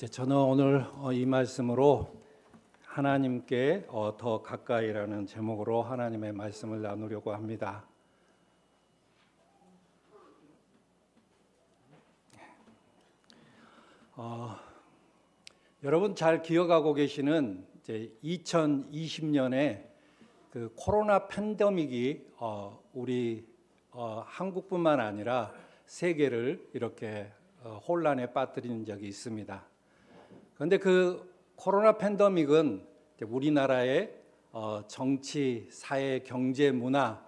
이제 저는 오늘 이 말씀으로 하나님께 더 가까이라는 제목으로 하나님의 말씀을 나누려고 합니다. 여러분 잘 기억하고 계시는 이제 2020년에 그 코로나 팬데믹이 우리 한국뿐만 아니라 세계를 이렇게 혼란에 빠뜨린 적이 있습니다. 그런데 그 코로나 팬데믹은 우리나라의 정치, 사회, 경제, 문화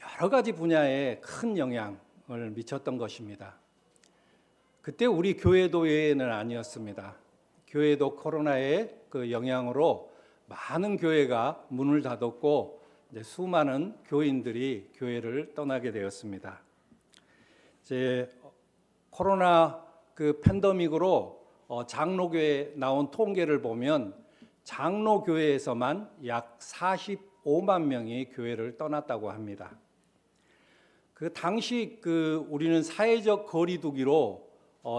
여러 가지 분야에 큰 영향을 미쳤던 것입니다. 그때 우리 교회도 예외는 아니었습니다. 교회도 코로나의 그 영향으로 많은 교회가 문을 닫았고 이제 수많은 교인들이 교회를 떠나게 되었습니다. 이제 코로나 그 팬데믹으로 장로교회에 나온 통계를 보면 장로교회에서만 약 45만 명이 교회를 떠났다고 합니다. 그 당시 그 우리는 사회적 거리두기로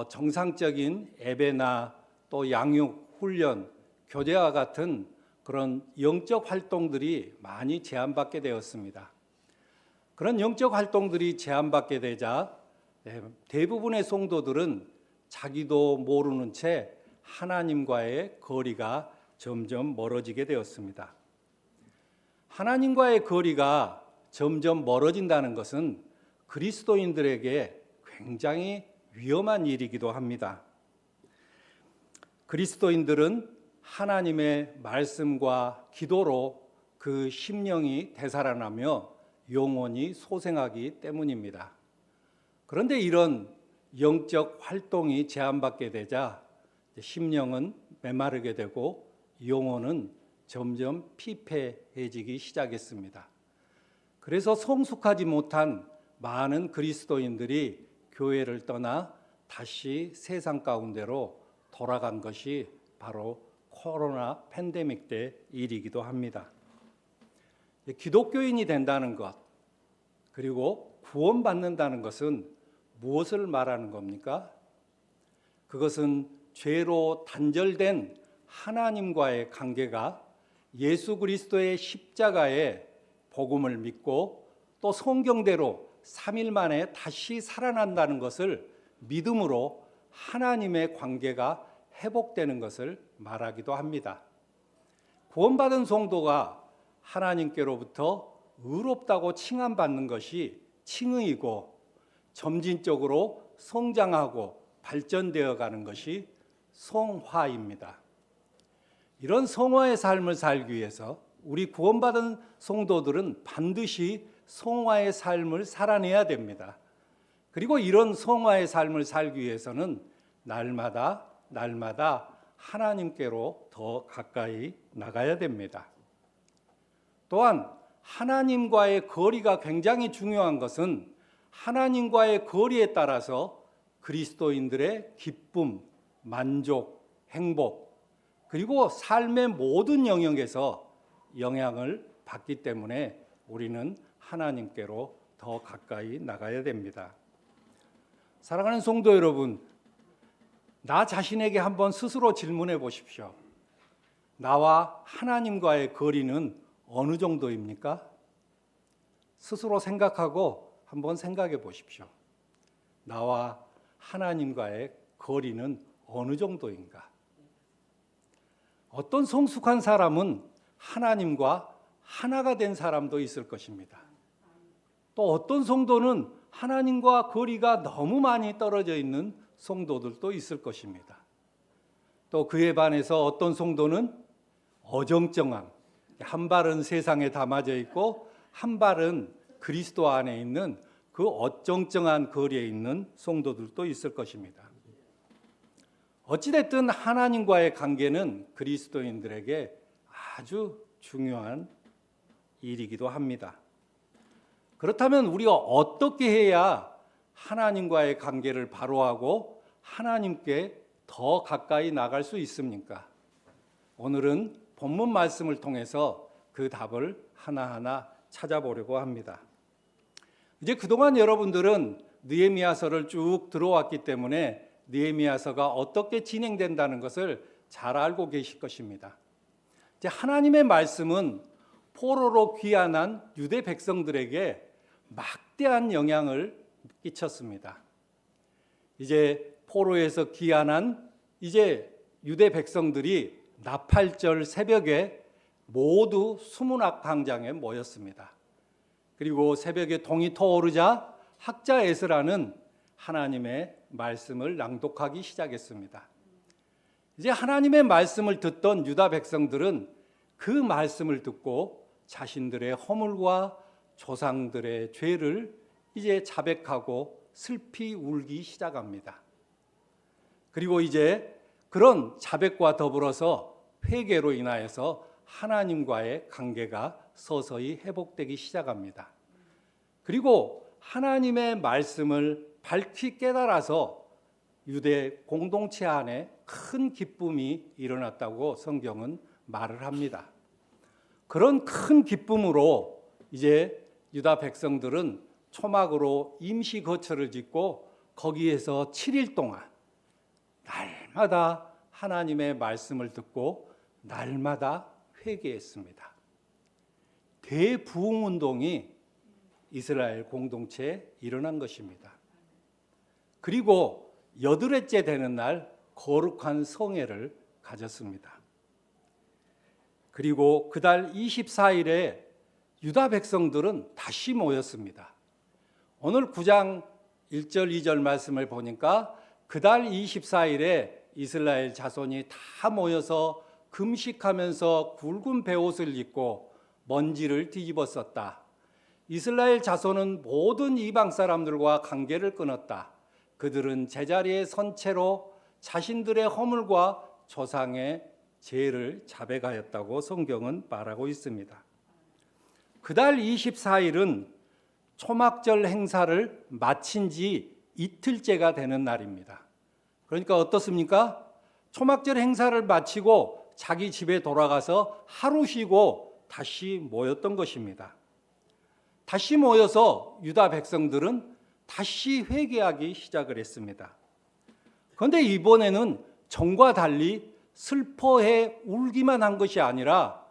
정상적인 예배나 또 양육, 훈련, 교제와 같은 그런 영적 활동들이 많이 제한받게 되었습니다. 그런 영적 활동들이 제한받게 되자 대부분의 성도들은 자기도 모르는 채 하나님과의 거리가 점점 멀어지게 되었습니다. 하나님과의 거리가 점점 멀어진다는 것은 그리스도인들에게 굉장히 위험한 일이기도 합니다. 그리스도인들은 하나님의 말씀과 기도로 그 심령이 되살아나며 영원히 소생하기 때문입니다. 그런데 이런 영적 활동이 제한받게 되자 심령은 메마르게 되고 영혼은 점점 피폐해지기 시작했습니다. 그래서 성숙하지 못한 많은 그리스도인들이 교회를 떠나 다시 세상 가운데로 돌아간 것이 바로 코로나 팬데믹 때 일이기도 합니다. 기독교인이 된다는 것, 그리고 구원받는다는 것은 무엇을 말하는 겁니까? 그것은 죄로 단절된 하나님과의 관계가 예수 그리스도의 십자가의 복음을 믿고 또 성경대로 3일 만에 다시 살아난다는 것을 믿음으로 하나님의 관계가 회복되는 것을 말하기도 합니다. 구원받은 성도가 하나님께로부터 의롭다고 칭함받는 것이 칭의이고 점진적으로 성장하고 발전되어 가는 것이 성화입니다. 이런 성화의 삶을 살기 위해서 우리 구원받은 성도들은 반드시 성화의 삶을 살아내야 됩니다. 그리고 이런 성화의 삶을 살기 위해서는 날마다 하나님께로 더 가까이 나가야 됩니다. 또한 하나님과의 거리가 굉장히 중요한 것은 하나님과의 거리에 따라서 그리스도인들의 기쁨, 만족, 행복, 그리고 삶의 모든 영역에서 영향을 받기 때문에 우리는 하나님께로 더 가까이 나가야 됩니다. 사랑하는 성도 여러분, 나 자신에게 한번 스스로 질문해 보십시오. 나와 하나님과의 거리는 어느 정도입니까? 스스로 생각하고 한번 생각해 보십시오. 나와 하나님과의 거리는 어느 정도인가? 어떤 성숙한 사람은 하나님과 하나가 된 사람도 있을 것입니다. 또 어떤 성도는 하나님과 거리가 너무 많이 떨어져 있는 성도들도 있을 것입니다. 또 그에 반해서 어떤 성도는 어정쩡한, 한 발은 세상에 담아져 있고 한 발은 그리스도 안에 있는 그 어정쩡한 거리에 있는 성도들도 있을 것입니다. 어찌됐든 하나님과의 관계는 그리스도인들에게 아주 중요한 일이기도 합니다. 그렇다면 우리가 어떻게 해야 하나님과의 관계를 바로하고 하나님께 더 가까이 나갈 수 있습니까? 오늘은 본문 말씀을 통해서 그 답을 하나하나 찾아보려고 합니다. 이제 그동안 여러분들은 느헤미야서를 쭉 들어왔기 때문에 느헤미야서가 어떻게 진행된다는 것을 잘 알고 계실 것입니다. 이제 하나님의 말씀은 포로로 귀환한 유대 백성들에게 막대한 영향을 끼쳤습니다. 이제 포로에서 귀환한 이제 유대 백성들이 나팔절 새벽에 모두 수문학 광장에 모였습니다. 그리고 새벽에 동이 터오르자 학자 에스라는 하나님의 말씀을 낭독하기 시작했습니다. 이제 하나님의 말씀을 듣던 유다 백성들은 그 말씀을 듣고 자신들의 허물과 조상들의 죄를 이제 자백하고 슬피 울기 시작합니다. 그리고 이제 그런 자백과 더불어서 회개로 인하여서 하나님과의 관계가 서서히 회복되기 시작합니다. 그리고 하나님의 말씀을 밝히 깨달아서 유대 공동체 안에 큰 기쁨이 일어났다고 성경은 말을 합니다. 그런 큰 기쁨으로 이제 유다 백성들은 초막으로 임시 거처를 짓고 거기에서 7일 동안 날마다 하나님의 말씀을 듣고 날마다 회개했습니다. 대부흥운동이 이스라엘 공동체에 일어난 것입니다. 그리고 8회째 되는 날 거룩한 성회를 가졌습니다. 그리고 그달 24일에 유다 백성들은 다시 모였습니다. 오늘 9장 1절 2절 말씀을 보니까 그달 24일에 이스라엘 자손이 다 모여서 금식하면서 굵은 베옷을 입고 먼지를 뒤집었었다. 이스라엘 자손은 모든 이방 사람들과 관계를 끊었다. 그들은 제자리에 선 채로 자신들의 허물과 조상의 죄를 자백하였다고 성경은 말하고 있습니다. 그달 24일은 초막절 행사를 마친 지 이틀째가 되는 날입니다. 그러니까 어떻습니까? 초막절 행사를 마치고 자기 집에 돌아가서 하루 쉬고 다시 모였던 것입니다. 다시 모여서 유다 백성들은 다시 회개하기 시작을 했습니다. 그런데 이번에는 전과 달리 슬퍼해 울기만 한 것이 아니라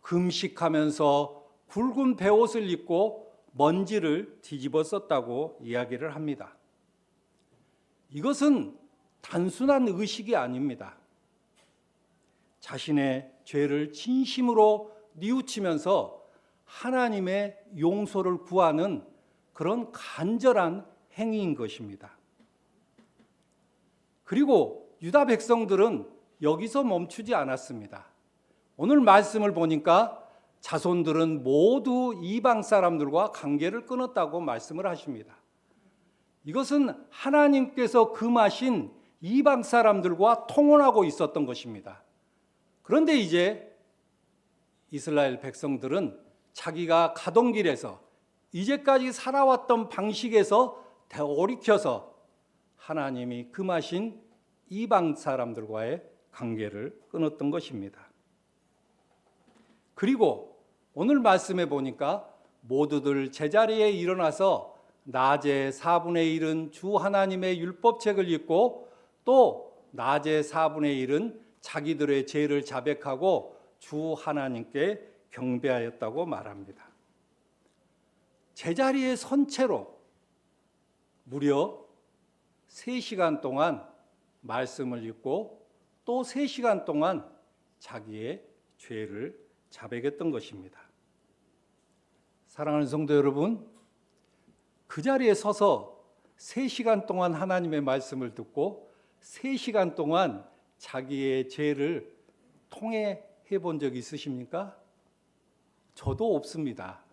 금식하면서 굵은 베옷을 입고 먼지를 뒤집어 썼다고 이야기를 합니다. 이것은 단순한 의식이 아닙니다. 자신의 죄를 진심으로 뉘우치면서 하나님의 용서를 구하는 그런 간절한 행위인 것입니다. 그리고 유다 백성들은 여기서 멈추지 않았습니다. 오늘 말씀을 보니까 자손들은 모두 이방 사람들과 관계를 끊었다고 말씀을 하십니다. 이것은 하나님께서 금하신 이방 사람들과 통혼하고 있었던 것입니다. 그런데 이제 이스라엘 백성들은 자기가 가던 길에서 이제까지 살아왔던 방식에서 돌이켜서 하나님이 금하신 이방 사람들과의 관계를 끊었던 것입니다. 그리고 오늘 말씀에 보니까 모두들 제자리에 일어나서 낮에 4분의 1은 주 하나님의 율법책을 읽고 또 낮에 4분의 1은 자기들의 죄를 자백하고 주 하나님께 경배하였다고 말합니다. 제자리에 선 채로 무려 3시간 동안 말씀을 읽고 또 3시간 동안 자기의 죄를 자백했던 것입니다. 사랑하는 성도 여러분, 그 자리에 서서 3시간 동안 하나님의 말씀을 듣고 3시간 동안 자기의 죄를 통회해 본 적 있으십니까? 저도 없습니다.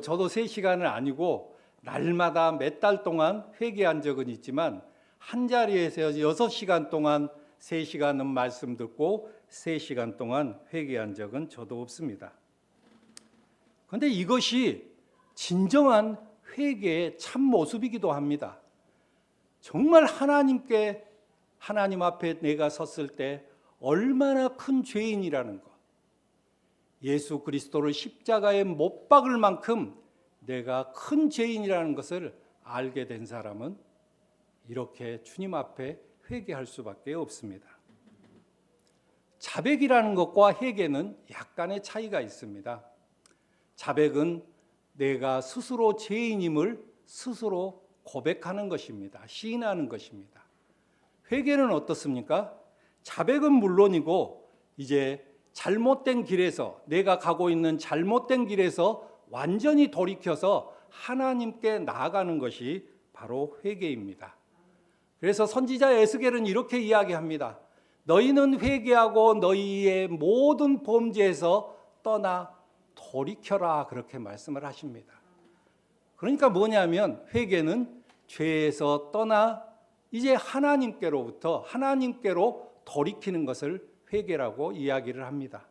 저도 3시간은 아니고 날마다 몇 달 동안 회개한 적은 있지만 한 자리에서 6시간 동안 3시간은 말씀 듣고 3시간 동안 회개한 적은 저도 없습니다. 그런데 이것이 진정한 회개의 참 모습이기도 합니다. 정말 하나님 앞에 내가 섰을 때 얼마나 큰 죄인이라는 것, 예수 그리스도를 십자가에 못 박을 만큼 내가 큰 죄인이라는 것을 알게 된 사람은 이렇게 주님 앞에 회개할 수밖에 없습니다. 자백이라는 것과 회개는 약간의 차이가 있습니다. 자백은 내가 스스로 죄인임을 스스로 고백하는 것입니다. 시인하는 것입니다. 회개는 어떻습니까? 자백은 물론이고 이제 잘못된 길에서 내가 가고 있는 잘못된 길에서 완전히 돌이켜서 하나님께 나아가는 것이 바로 회개입니다. 그래서 선지자 에스겔은 이렇게 이야기합니다. 너희는 회개하고 너희의 모든 범죄에서 떠나 돌이켜라, 그렇게 말씀을 하십니다. 그러니까 뭐냐면 회개는 죄에서 떠나 이제 하나님께로 돌이키는 것을 회개라고 이야기를 합니다.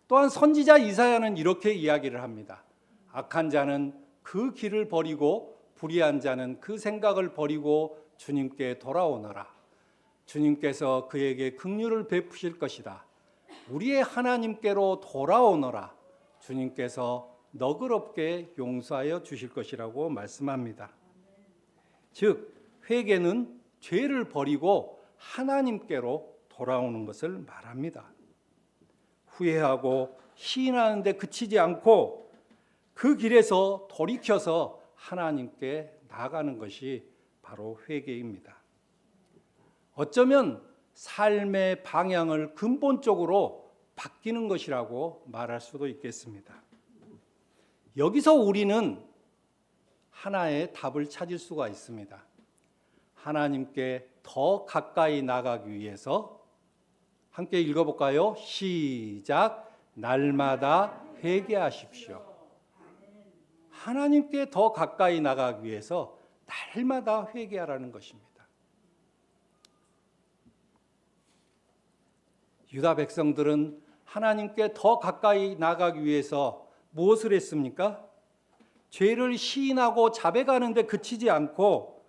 또한 선지자 이사야는 이렇게 이야기를 합니다. 악한 자는 그 길을 버리고 불의한 자는 그 생각을 버리고 주님께 돌아오너라. 주님께서 그에게 긍휼을 베푸실 것이다. 우리의 하나님께로 돌아오너라. 주님께서 너그럽게 용서하여 주실 것이라고 말씀합니다. 즉 회개는 죄를 버리고 하나님께로 돌아오는 것을 말합니다. 후회하고 시인하는 데 그치지 않고 그 길에서 돌이켜서 하나님께 나아가는 것이 바로 회개입니다. 어쩌면 삶의 방향을 근본적으로 바뀌는 것이라고 말할 수도 있겠습니다. 여기서 우리는 하나의 답을 찾을 수가 있습니다. 하나님께 더 가까이 나가기 위해서 함께 읽어볼까요? 시작. 날마다 회개하십시오. 하나님께 더 가까이 나가기 위해서 날마다 회개하라는 것입니다. 유다 백성들은 하나님께 더 가까이 나가기 위해서 무엇을 했습니까? 죄를 시인하고 자백하는 데 그치지 않고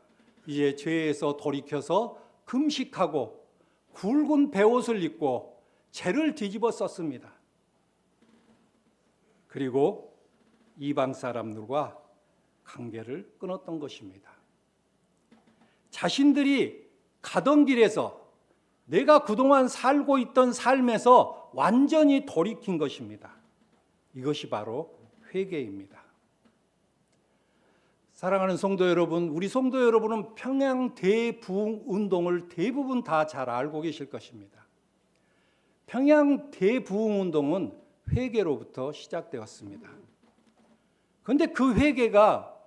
이제 죄에서 돌이켜서 금식하고 굵은 베옷을 입고 죄를 뒤집어 썼습니다. 그리고 이방 사람들과 관계를 끊었던 것입니다. 자신들이 가던 길에서 내가 그동안 살고 있던 삶에서 완전히 돌이킨 것입니다. 이것이 바로 회개입니다. 사랑하는 성도 여러분, 우리 성도 여러분은 평양 대부흥 운동을 대부분 다 잘 알고 계실 것입니다. 평양 대부흥 운동은 회개로부터 시작되었습니다. 그런데 그 회개가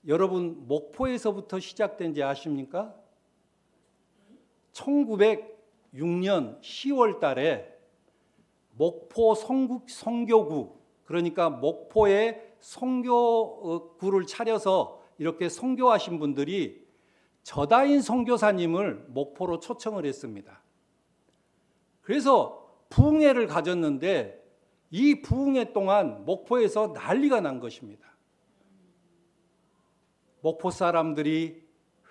여러분 목포에서부터 시작된지 아십니까? 1906년 10월 달에 목포 성교구, 그러니까 목포에 성교구를 차려서 이렇게 선교하신 분들이 저다인 선교사님을 목포로 초청을 했습니다. 그래서 부흥회를 가졌는데 이 부흥회 동안 목포에서 난리가 난 것입니다. 목포 사람들이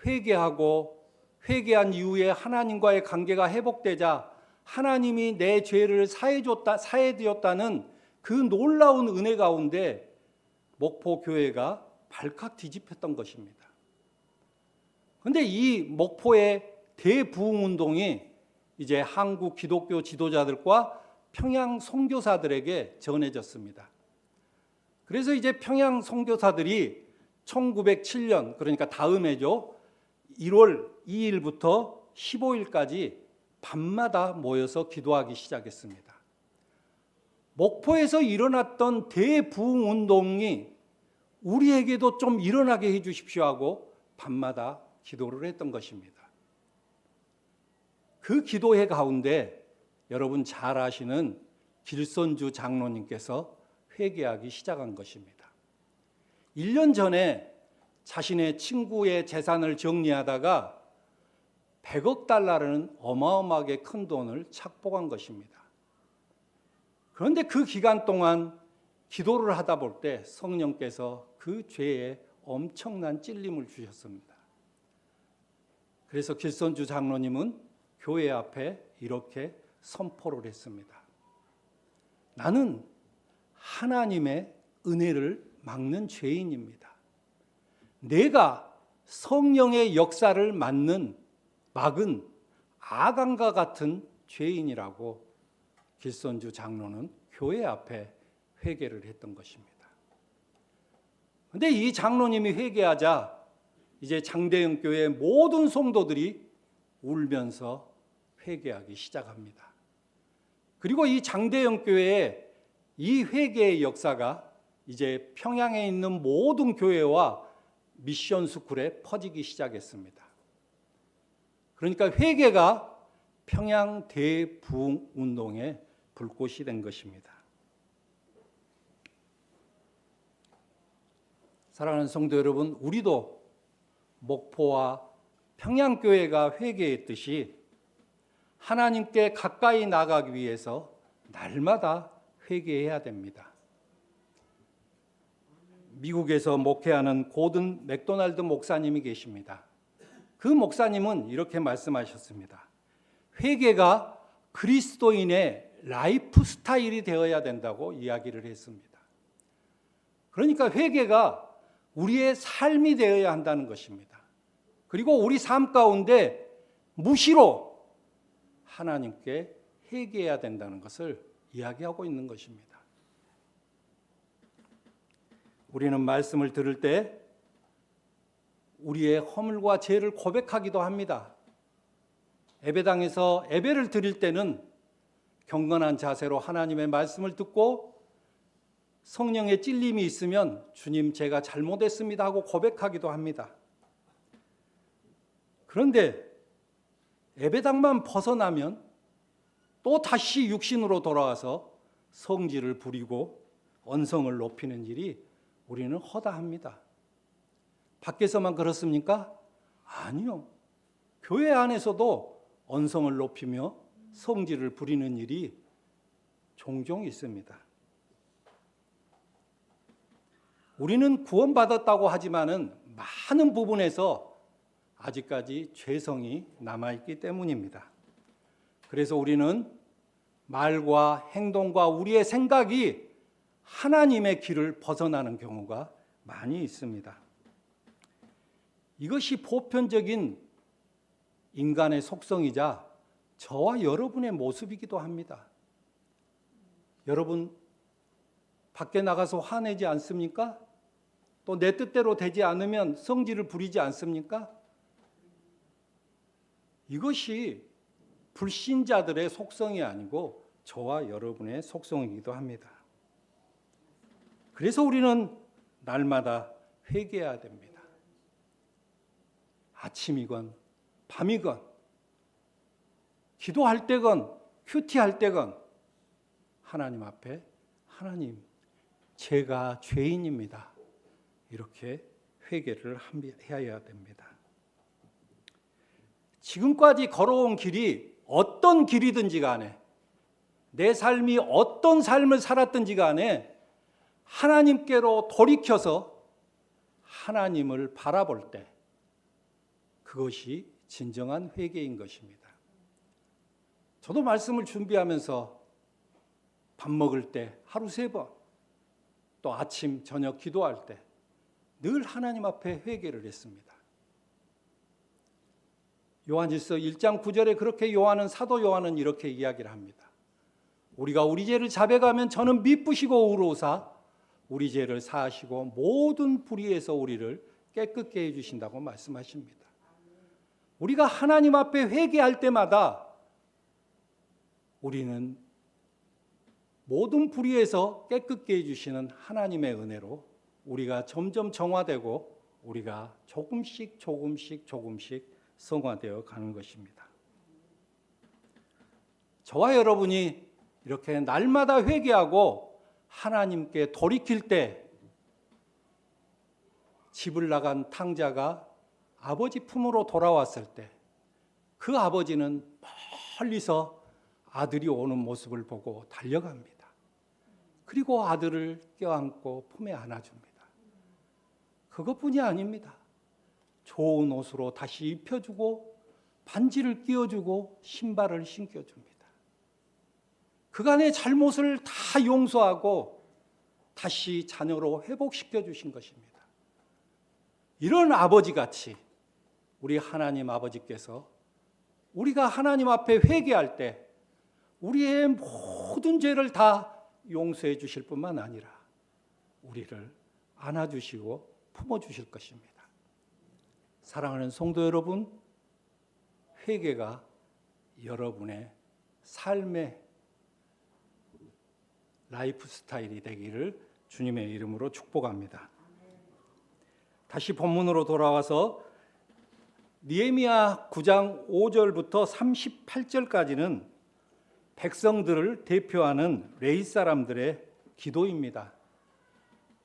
회개하고 회개한 이후에 하나님과의 관계가 회복되자 하나님이 내 죄를 사해주었다는 그 놀라운 은혜 가운데 목포 교회가 발칵 뒤집혔던 것입니다. 그런데 이 목포의 대부흥 운동이 이제 한국 기독교 지도자들과 평양 선교사들에게 전해졌습니다. 그래서 이제 평양 선교사들이 1907년, 그러니까 다음 해죠, 1월 2일부터 15일까지 밤마다 모여서 기도하기 시작했습니다. 목포에서 일어났던 대부흥 운동이 우리에게도 좀 일어나게 해 주십시오 하고 밤마다 기도를 했던 것입니다. 그 기도회 가운데 여러분 잘 아시는 길선주 장로님께서 회개하기 시작한 것입니다. 1년 전에 자신의 친구의 재산을 정리하다가 100억 달러라는 어마어마하게 큰 돈을 착복한 것입니다. 그런데 그 기간 동안 기도를 하다 볼 때 성령께서 그 죄에 엄청난 찔림을 주셨습니다. 그래서 길선주 장로님은 교회 앞에 이렇게 선포를 했습니다. 나는 하나님의 은혜를 막는 죄인입니다. 내가 성령의 역사를 막은 아간과 같은 죄인이라고 길선주 장로는 교회 앞에 회개를 했던 것입니다. 그런데 이 장로님이 회개하자 이제 장대영 교회 모든 성도들이 울면서 회개하기 시작합니다. 그리고 이 장대영 교회의 이 회개의 역사가 이제 평양에 있는 모든 교회와 미션 스쿨에 퍼지기 시작했습니다. 그러니까 회개가 평양 대부흥 운동의 불꽃이 된 것입니다. 사랑하는 성도 여러분, 우리도 목포와 평양교회가 회개했듯이 하나님께 가까이 나가기 위해서 날마다 회개해야 됩니다. 미국에서 목회하는 고든 맥도날드 목사님이 계십니다. 그 목사님은 이렇게 말씀하셨습니다. 회개가 그리스도인의 라이프 스타일이 되어야 된다고 이야기를 했습니다. 그러니까 회개가 우리의 삶이 되어야 한다는 것입니다. 그리고 우리 삶 가운데 무시로 하나님께 회개해야 된다는 것을 이야기하고 있는 것입니다. 우리는 말씀을 들을 때 우리의 허물과 죄를 고백하기도 합니다. 예배당에서 예배를 드릴 때는 경건한 자세로 하나님의 말씀을 듣고 성령의 찔림이 있으면 주님 제가 잘못했습니다 하고 고백하기도 합니다. 그런데 예배당만 벗어나면 또 다시 육신으로 돌아와서 성질을 부리고 언성을 높이는 일이 우리는 허다합니다. 밖에서만 그렇습니까? 아니요. 교회 안에서도 언성을 높이며 성질을 부리는 일이 종종 있습니다. 우리는 구원받았다고 하지만은 많은 부분에서 아직까지 죄성이 남아있기 때문입니다. 그래서 우리는 말과 행동과 우리의 생각이 하나님의 길을 벗어나는 경우가 많이 있습니다. 이것이 보편적인 인간의 속성이자 저와 여러분의 모습이기도 합니다. 여러분 밖에 나가서 화내지 않습니까? 또 내 뜻대로 되지 않으면 성질을 부리지 않습니까? 이것이 불신자들의 속성이 아니고 저와 여러분의 속성이기도 합니다. 그래서 우리는 날마다 회개해야 됩니다. 아침이건 밤이건 기도할 때건 큐티할 때건 하나님 앞에 하나님 제가 죄인입니다. 이렇게 회개를 해야 됩니다. 지금까지 걸어온 길이 어떤 길이든지 간에 내 삶이 어떤 삶을 살았든지 간에 하나님께로 돌이켜서 하나님을 바라볼 때 그것이 진정한 회개인 것입니다. 저도 말씀을 준비하면서 밥 먹을 때 하루 3번, 또 아침, 저녁 기도할 때 늘 하나님 앞에 회개를 했습니다. 요한일서 1장 9절에 그렇게 사도 요한은 이렇게 이야기를 합니다. 우리가 우리 죄를 자백하면 저는 미쁘시고 의로우사 우리 죄를 사하시고 모든 불의에서 우리를 깨끗게 해주신다고 말씀하십니다. 우리가 하나님 앞에 회개할 때마다 우리는 모든 불의에서 깨끗게 해주시는 하나님의 은혜로 우리가 점점 정화되고 우리가 조금씩 성화되어 가는 것입니다. 저와 여러분이 이렇게 날마다 회개하고 하나님께 돌이킬 때 집을 나간 탕자가 아버지 품으로 돌아왔을 때 그 아버지는 멀리서 아들이 오는 모습을 보고 달려갑니다. 그리고 아들을 껴안고 품에 안아줍니다. 그것뿐이 아닙니다. 좋은 옷으로 다시 입혀주고 반지를 끼워주고 신발을 신겨줍니다. 그간의 잘못을 다 용서하고 다시 자녀로 회복시켜 주신 것입니다. 이런 아버지같이 우리 하나님 아버지께서 우리가 하나님 앞에 회개할 때 우리의 모든 죄를 다 용서해 주실 뿐만 아니라 우리를 안아주시고 품어주실 것입니다. 사랑하는 성도 여러분, 회개가 여러분의 삶의 라이프 스타일이 되기를 주님의 이름으로 축복합니다. 다시 본문으로 돌아와서 느헤미야 9장 5절부터 38절까지는 백성들을 대표하는 레위 사람들의 기도입니다.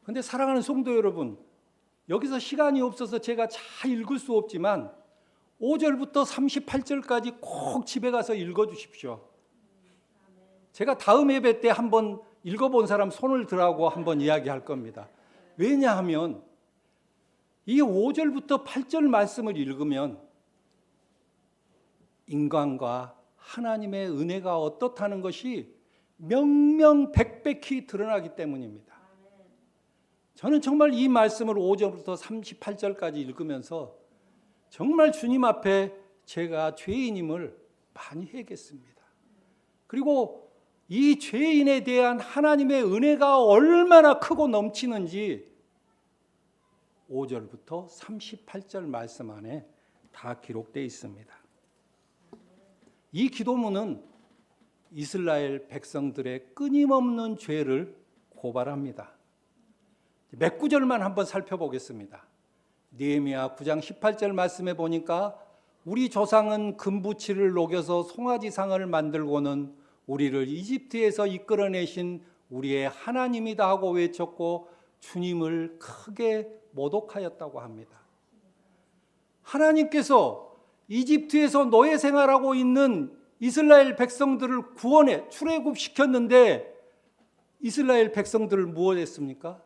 그런데 사랑하는 성도 여러분, 여기서 시간이 없어서 제가 잘 읽을 수 없지만 5절부터 38절까지 꼭 집에 가서 읽어주십시오. 제가 다음 예배 때 한번 읽어본 사람 손을 들라고 한번 이야기할 겁니다. 왜냐하면 이 5절부터 8절 말씀을 읽으면 인간과 하나님의 은혜가 어떻다는 것이 명명백백히 드러나기 때문입니다. 저는 정말 이 말씀을 5절부터 38절까지 읽으면서 정말 주님 앞에 제가 죄인임을 많이 회개했습니다. 그리고 이 죄인에 대한 하나님의 은혜가 얼마나 크고 넘치는지 5절부터 38절 말씀 안에 다 기록되어 있습니다. 이 기도문은 이스라엘 백성들의 끊임없는 죄를 고발합니다. 몇 구절만 한번 살펴보겠습니다. 느헤미야 9장 18절 말씀에 보니까 우리 조상은 금부치를 녹여서 송아지상을 만들고는 우리를 이집트에서 이끌어내신 우리의 하나님이다 하고 외쳤고 주님을 크게 모독하였다고 합니다. 하나님께서 이집트에서 노예 생활하고 있는 이스라엘 백성들을 구원해 출애굽시켰는데 이스라엘 백성들을 무엇했습니까?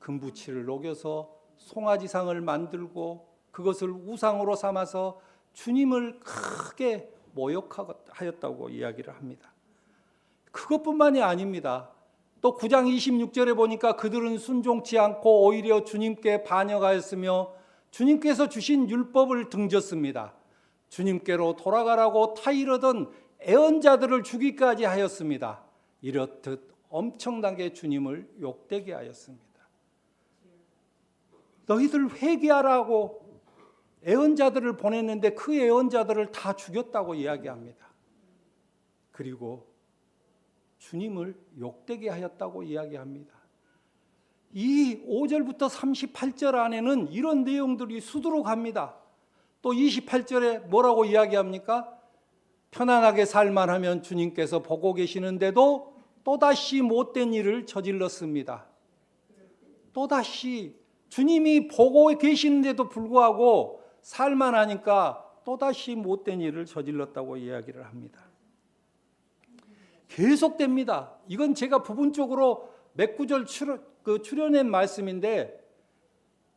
금부치를 녹여서 송아지상을 만들고 그것을 우상으로 삼아서 주님을 크게 모욕하였다고 이야기를 합니다. 그것뿐만이 아닙니다. 또 9장 26절에 보니까 그들은 순종치 않고 오히려 주님께 반역하였으며 주님께서 주신 율법을 등졌습니다. 주님께로 돌아가라고 타이르던 애언자들을 죽이기까지 하였습니다. 이렇듯 엄청나게 주님을 욕되게 하였습니다. 너희들 회개하라고 애언자들을 보냈는데 그 애언자들을 다 죽였다고 이야기합니다. 그리고 주님을 욕되게 하였다고 이야기합니다. 이 5절부터 38절 안에는 이런 내용들이 수두룩합니다. 또 28절에 뭐라고 이야기합니까? 편안하게 살만 하면 주님께서 보고 계시는데도 또다시 못된 일을 저질렀습니다. 또다시 주님이 보고 계시는데도 불구하고 살만 하니까 또다시 못된 일을 저질렀다고 이야기를 합니다. 계속됩니다. 이건 제가 부분적으로 몇 구절 추려낸 말씀인데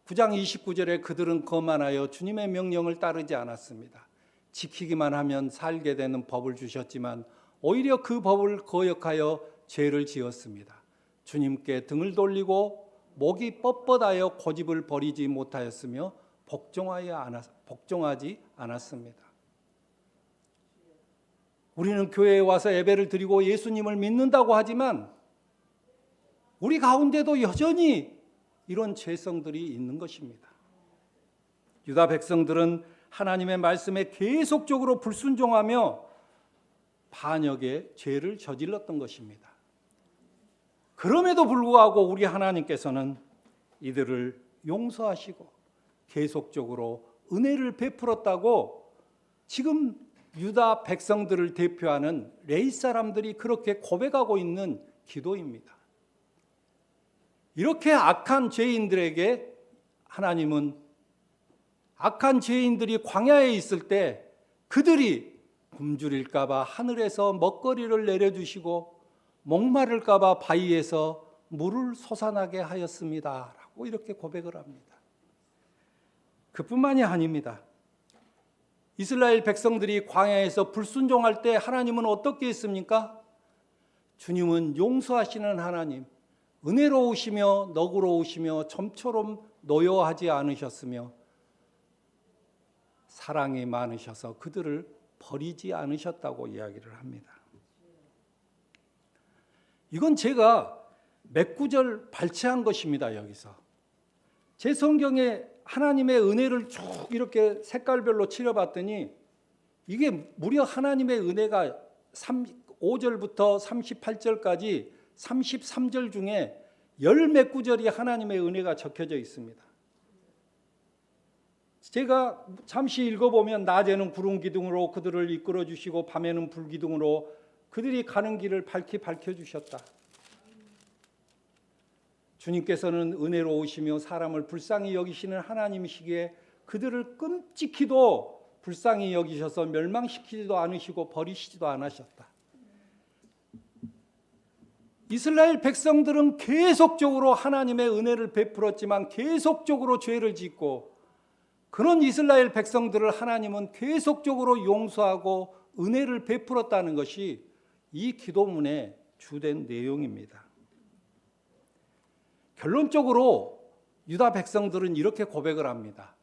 9장 29절에 그들은 거만하여 주님의 명령을 따르지 않았습니다. 지키기만 하면 살게 되는 법을 주셨지만 오히려 그 법을 거역하여 죄를 지었습니다. 주님께 등을 돌리고 목이 뻣뻣하여 고집을 버리지 못하였으며 복종하지 않았습니다. 우리는 교회에 와서 예배를 드리고 예수님을 믿는다고 하지만 우리 가운데도 여전히 이런 죄성들이 있는 것입니다. 유다 백성들은 하나님의 말씀에 계속적으로 불순종하며 반역의 죄를 저질렀던 것입니다. 그럼에도 불구하고 우리 하나님께서는 이들을 용서하시고 계속적으로 은혜를 베풀었다고 지금 유다 백성들을 대표하는 레위 사람들이 그렇게 고백하고 있는 기도입니다. 이렇게 악한 죄인들에게 하나님은 악한 죄인들이 광야에 있을 때 그들이 굶주릴까 봐 하늘에서 먹거리를 내려주시고 목마를까 봐 바위에서 물을 솟아나게 하였습니다 라고 이렇게 고백을 합니다. 그뿐만이 아닙니다. 이스라엘 백성들이 광야에서 불순종할 때 하나님은 어떻게 했습니까? 주님은 용서하시는 하나님, 은혜로우시며 너그러우시며 좀처럼 노여하지 않으셨으며 사랑이 많으셔서 그들을 버리지 않으셨다고 이야기를 합니다. 이건 제가 몇 구절 발췌한 것입니다. 여기서 제 성경에 하나님의 은혜를 쭉 이렇게 색깔별로 칠해봤더니 이게 무려 하나님의 은혜가 5절부터 38절까지 33절 중에 열 몇 구절이 하나님의 은혜가 적혀져 있습니다. 제가 잠시 읽어보면 낮에는 구름 기둥으로 그들을 이끌어 주시고 밤에는 불 기둥으로 그들이 가는 길을 밝혀주셨다. 주님께서는 은혜로우시며 사람을 불쌍히 여기시는 하나님이시기에 그들을 끔찍히도 불쌍히 여기셔서 멸망시키지도 않으시고 버리시지도 않으셨다. 이스라엘 백성들은 계속적으로 하나님의 은혜를 베풀었지만 계속적으로 죄를 짓고 그런 이스라엘 백성들을 하나님은 계속적으로 용서하고 은혜를 베풀었다는 것이 이 기도문의 주된 내용입니다. 결론적으로 유다 백성들은 이렇게 고백을 합니다.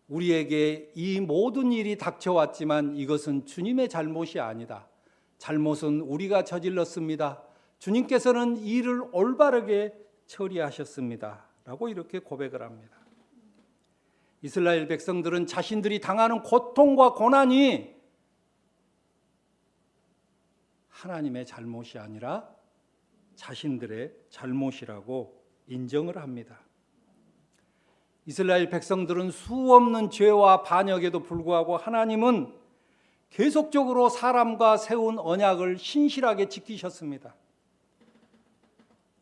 우리에게 이 모든 일이 닥쳐왔지만 이것은 주님의 잘못이 아니다. 잘못은 우리가 저질렀습니다. 주님께서는 이 일을 올바르게 처리하셨습니다. 라고 이렇게 고백을 합니다. 이스라엘 백성들은 자신들이 당하는 고통과 고난이 하나님의 잘못이 아니라 자신들의 잘못이라고 인정을 합니다. 이스라엘 백성들은 수없는 죄와 반역에도 불구하고 하나님은 계속적으로 사람과 세운 언약을 신실하게 지키셨습니다.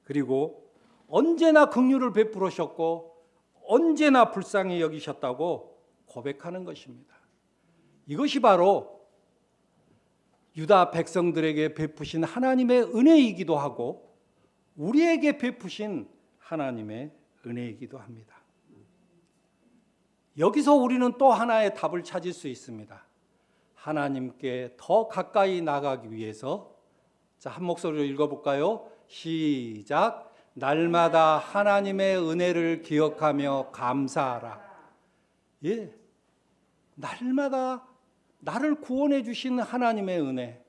그리고 언제나 긍휼을 베풀으셨고 언제나 불쌍히 여기셨다고 고백하는 것입니다. 이것이 바로 유다 백성들에게 베푸신 하나님의 은혜이기도 하고 우리에게 베푸신 하나님의 은혜이기도 합니다. 여기서 우리는 또 하나의 답을 찾을 수 있습니다. 하나님께 더 가까이 나가기 위해서 한 목소리로 읽어볼까요? 시작. 날마다 하나님의 은혜를 기억하며 감사하라. 예, 날마다 나를 구원해 주신 하나님의 은혜,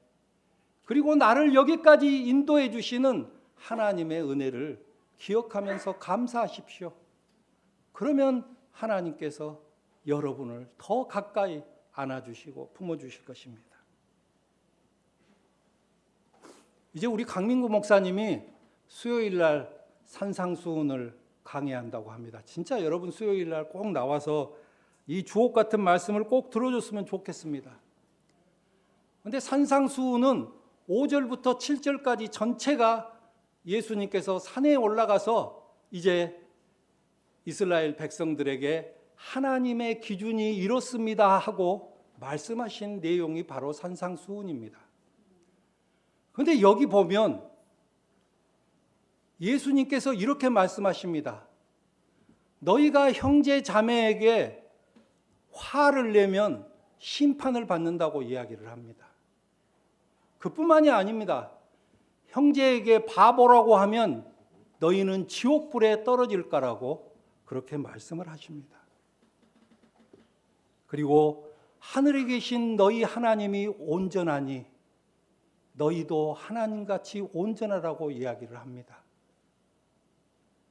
그리고 나를 여기까지 인도해 주시는 하나님의 은혜를 기억하면서 감사하십시오. 그러면 하나님께서 여러분을 더 가까이 안아주시고 품어주실 것입니다. 이제 우리 강민구 목사님이 수요일 날 산상수훈을 강의한다고 합니다. 진짜 여러분 수요일 날 꼭 나와서 이 주옥 같은 말씀을 꼭 들어줬으면 좋겠습니다. 그런데 산상수훈은 5절부터 7절까지 전체가 예수님께서 산에 올라가서 이제 이스라엘 백성들에게 하나님의 기준이 이렇습니다 하고 말씀하신 내용이 바로 산상수훈입니다. 그런데 여기 보면 예수님께서 이렇게 말씀하십니다. 너희가 형제 자매에게 화를 내면 심판을 받는다고 이야기를 합니다. 그뿐만이 아닙니다. 형제에게 바보라고 하면 너희는 지옥불에 떨어질 거라고 그렇게 말씀을 하십니다. 그리고 하늘에 계신 너희 하나님이 온전하니 너희도 하나님같이 온전하라고 이야기를 합니다.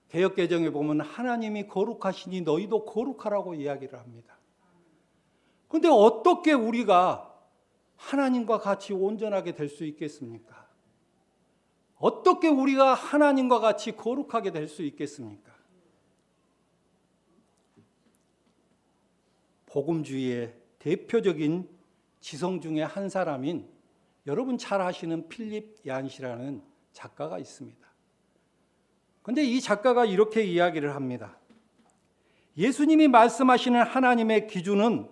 개역개정에 보면 하나님이 거룩하시니 너희도 거룩하라고 이야기를 합니다. 그런데 어떻게 우리가 하나님과 같이 온전하게 될 수 있겠습니까? 어떻게 우리가 하나님과 같이 거룩하게 될 수 있겠습니까? 복음주의의 대표적인 지성 중에 한 사람인 여러분 잘 아시는 필립 얀시라는 작가가 있습니다. 그런데 이 작가가 이렇게 이야기를 합니다. 예수님이 말씀하시는 하나님의 기준은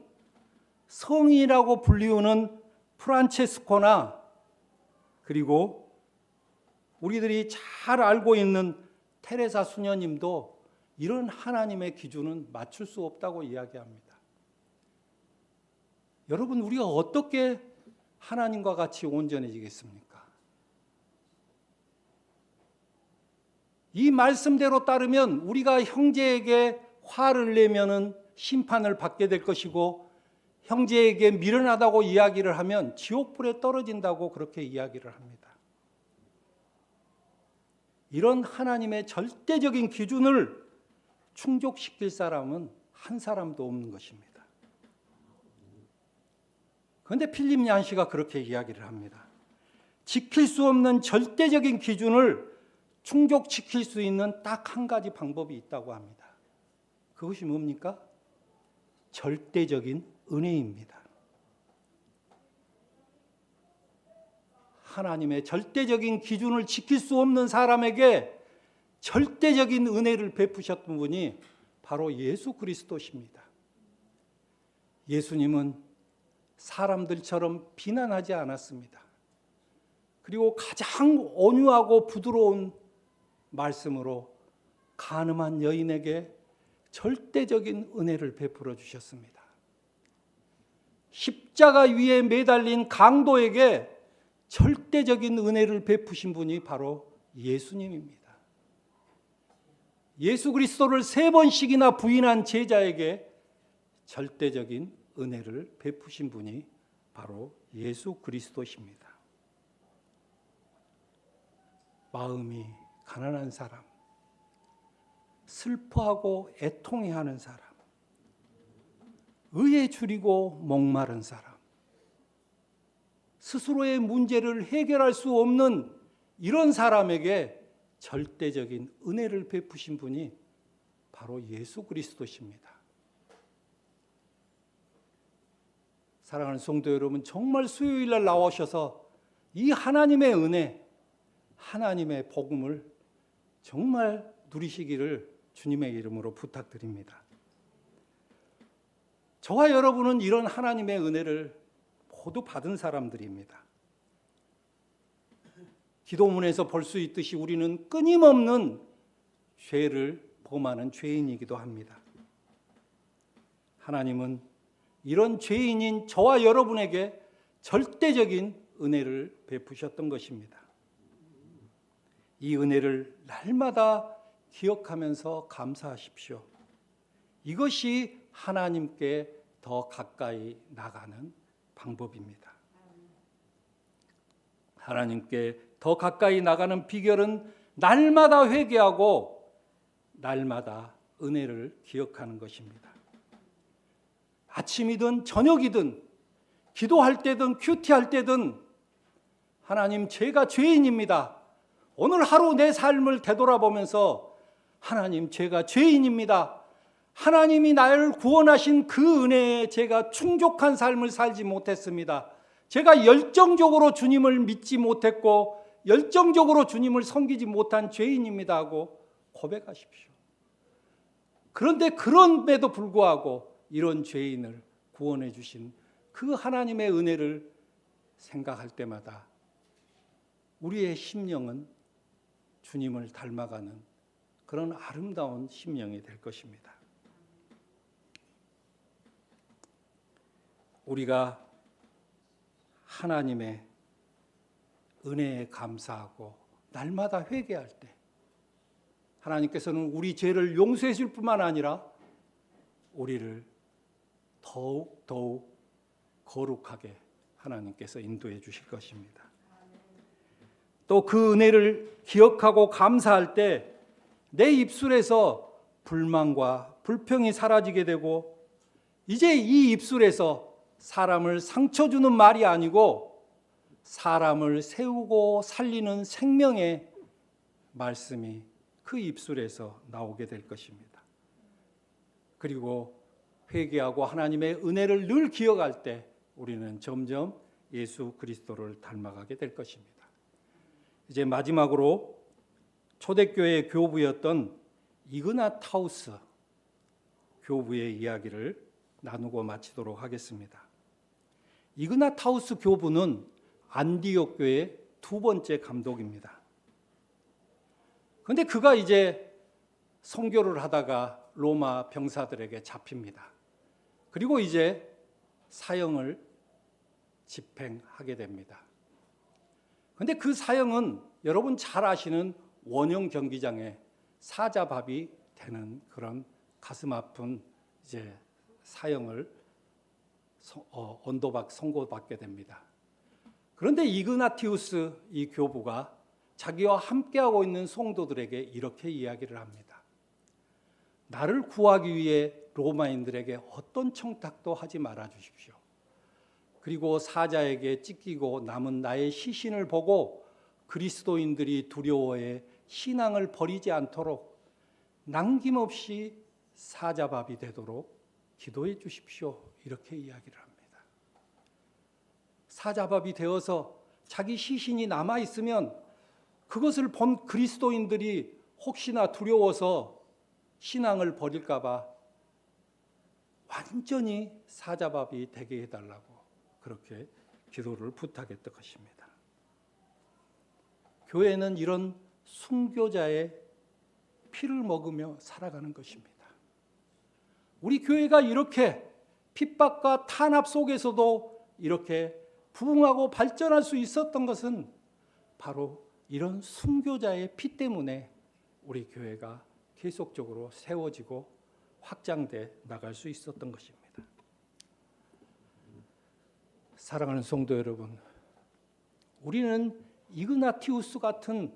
성인이라고 불리우는 프란체스코나 그리고 우리들이 잘 알고 있는 테레사 수녀님도 이런 하나님의 기준은 맞출 수 없다고 이야기합니다. 여러분, 우리가 어떻게 하나님과 같이 온전해지겠습니까? 이 말씀대로 따르면 우리가 형제에게 화를 내면은 심판을 받게 될 것이고 형제에게 미련하다고 이야기를 하면 지옥불에 떨어진다고 그렇게 이야기를 합니다. 이런 하나님의 절대적인 기준을 충족시킬 사람은 한 사람도 없는 것입니다. 그런데 필립 얀시가 그렇게 이야기를 합니다. 지킬 수 없는 절대적인 기준을 충족시킬 수 있는 딱 한 가지 방법이 있다고 합니다. 그것이 뭡니까? 절대적인 은혜입니다. 하나님의 절대적인 기준을 지킬 수 없는 사람에게 절대적인 은혜를 베푸셨던 분이 바로 예수 그리스도십니다. 예수님은 사람들처럼 비난하지 않았습니다. 그리고 가장 온유하고 부드러운 말씀으로 간음한 여인에게 절대적인 은혜를 베풀어 주셨습니다. 십자가 위에 매달린 강도에게 절대적인 은혜를 베푸신 분이 바로 예수님입니다. 예수 그리스도를 3번씩이나 부인한 제자에게 절대적인 은혜를 베푸신 분이 바로 예수 그리스도십니다. 마음이 가난한 사람, 슬퍼하고 애통해하는 사람, 의에 줄이고 목마른 사람, 스스로의 문제를 해결할 수 없는 이런 사람에게 절대적인 은혜를 베푸신 분이 바로 예수 그리스도십니다. 사랑하는 성도 여러분, 정말 수요일 날 나오셔서 이 하나님의 은혜, 하나님의 복음을 정말 누리시기를 주님의 이름으로 부탁드립니다. 저와 여러분은 이런 하나님의 은혜를 모두 받은 사람들입니다. 기도문에서 볼 수 있듯이 우리는 끊임없는 죄를 범하는 죄인이기도 합니다. 하나님은 이런 죄인인 저와 여러분에게 절대적인 은혜를 베푸셨던 것입니다. 이 은혜를 날마다 기억하면서 감사하십시오. 이것이 하나님께 더 가까이 나가는 방법입니다. 하나님께 더 가까이 나가는 비결은 날마다 회개하고 날마다 은혜를 기억하는 것입니다. 아침이든 저녁이든 기도할 때든 큐티할 때든 하나님, 제가 죄인입니다. 오늘 하루 내 삶을 되돌아보면서 하나님, 제가 죄인입니다. 하나님이 나를 구원하신 그 은혜에 제가 충족한 삶을 살지 못했습니다. 제가 열정적으로 주님을 믿지 못했고 열정적으로 주님을 섬기지 못한 죄인입니다 하고 고백하십시오. 그런데 그럼에도 불구하고 이런 죄인을 구원해 주신 그 하나님의 은혜를 생각할 때마다 우리의 심령은 주님을 닮아가는 그런 아름다운 심령이 될 것입니다. 우리가 하나님의 은혜에 감사하고 날마다 회개할 때 하나님께서는 우리 죄를 용서해 줄 뿐만 아니라 우리를 더욱 거룩하게 하나님께서 인도해 주실 것입니다. 또 그 은혜를 기억하고 감사할 때 내 입술에서 불만과 불평이 사라지게 되고 이제 이 입술에서 사람을 상처 주는 말이 아니고 사람을 세우고 살리는 생명의 말씀이 그 입술에서 나오게 될 것입니다. 그리고 회개하고 하나님의 은혜를 늘 기억할 때 우리는 점점 예수 그리스도를 닮아가게 될 것입니다. 이제 마지막으로 초대교회의 교부였던 이그나타우스 교부의 이야기를 나누고 마치도록 하겠습니다. 이그나타우스 교부는 안디옥 교회의 2번째 감독입니다. 그런데 그가 이제 선교를 하다가 로마 병사들에게 잡힙니다. 그리고 이제 사형을 집행하게 됩니다. 그런데 그 사형은 여러분 잘 아시는 원형 경기장에 사자밥이 되는 그런 가슴 아픈 이제 사형을 언도박 선고받게 됩니다. 그런데 이그나티우스 이 교부가 자기와 함께하고 있는 성도들에게 이렇게 이야기를 합니다. 나를 구하기 위해 로마인들에게 어떤 청탁도 하지 말아 주십시오. 그리고 사자에게 찢기고 남은 나의 시신을 보고 그리스도인들이 두려워해 신앙을 버리지 않도록 남김없이 사자밥이 되도록 기도해 주십시오. 이렇게 이야기를 합니다. 사자밥이 되어서 자기 시신이 남아 있으면 그것을 본 그리스도인들이 혹시나 두려워서 신앙을 버릴까 봐 완전히 사자밥이 되게 해달라고 그렇게 기도를 부탁했던 것입니다. 교회는 이런 순교자의 피를 먹으며 살아가는 것입니다. 우리 교회가 이렇게 핍박과 탄압 속에서도 이렇게 부흥하고 발전할 수 있었던 것은 바로 이런 순교자의 피 때문에 우리 교회가 계속적으로 세워지고 확장돼 나갈 수 있었던 것입니다. 사랑하는 성도 여러분, 우리는 이그나티우스 같은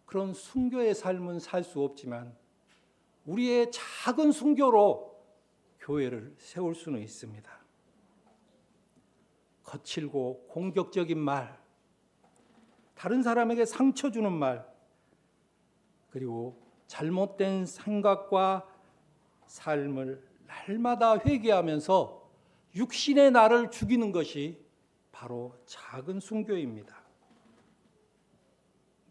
그런 순교의 삶은 살 수 없지만 우리의 작은 순교로 교회를 세울 수는 있습니다. 거칠고 공격적인 말, 다른 사람에게 상처 주는 말, 그리고 잘못된 생각과 삶을 날마다 회개하면서 육신의 나를 죽이는 것이 바로 작은 순교입니다.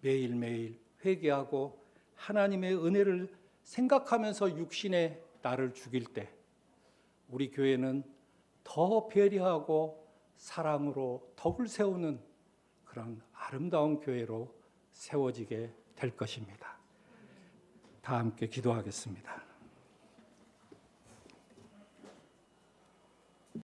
매일매일 회개하고 하나님의 은혜를 생각하면서 육신의 나를 죽일 때 우리 교회는 더 배려하고 사랑으로 덕을 세우는 그런 아름다운 교회로 세워지게 될 것입니다. 다 함께 기도하겠습니다.